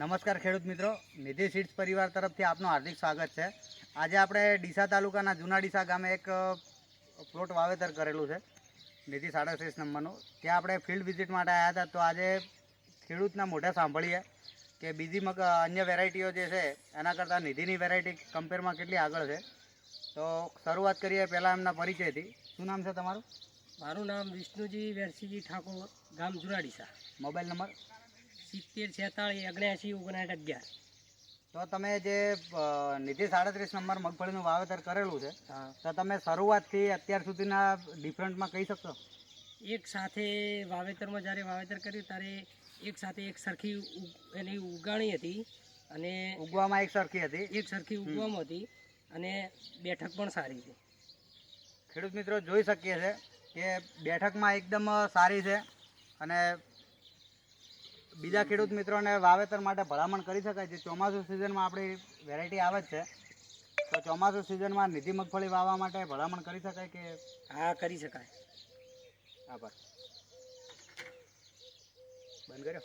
નમસ્કાર ખેડૂત મિત્રો, નિધિ સીડ્સ પરિવાર તરફથી આપનું હાર્દિક સ્વાગત છે। આજે આપણે ડીસા તાલુકાના જૂના ડીસા ગામે એક પ્લોટ વાવેતર કરેલું છે નિધિ 37 નંબરનું। ત્યાં આપણે ફિલ્ડ વિઝિટ માટે આવ્યા હતા। તો આજે ખેડૂતના મોઢે સાંભળીએ કે બીજી અન્ય વેરાયટીઓ જે છે એના કરતાં નિધિની વેરાયટી કમ્પેરમાં કેટલી આગળ છે। તો શરૂઆત કરીએ પહેલાં એમના પરિચયથી। શું નામ છે તમારું? મારું નામ વિષ્ણુજી વેરસીજી ઠાકોર, ગામ જૂના ડીસા। Mobile number? 70 46 79 11। તો તમે જે નિધિ 37 નંબર મગફળીનું વાવેતર કરેલું છે, હા, તો તમે શરૂઆતથી અત્યાર સુધીના ડિફરન્ટમાં કહી શકશો? એક સાથે વાવેતરમાં જ્યારે વાવેતર કર્યું ત્યારે એક સાથે એક સરખી એની ઉગાણી હતી અને ઉગવામાં એક સરખી હતી, એક સરખી ઉગવામાં હતી અને બેઠક પણ સારી છે। ખેડૂત મિત્રો જોઈ શકીએ છે કે બેઠકમાં એકદમ સારી છે અને બીજા ખેડૂત મિત્રોને વાવેતર માટે ભલામણ કરી શકાય છે। ચોમાસું સિઝનમાં આપણી વેરાયટી આવે જ છે, તો ચોમાસું સિઝનમાં નિધિ મગફળી વાવવા માટે ભલામણ કરી શકાય કે? હા, કરી શકાય। આભાર। બંધ કર્યો।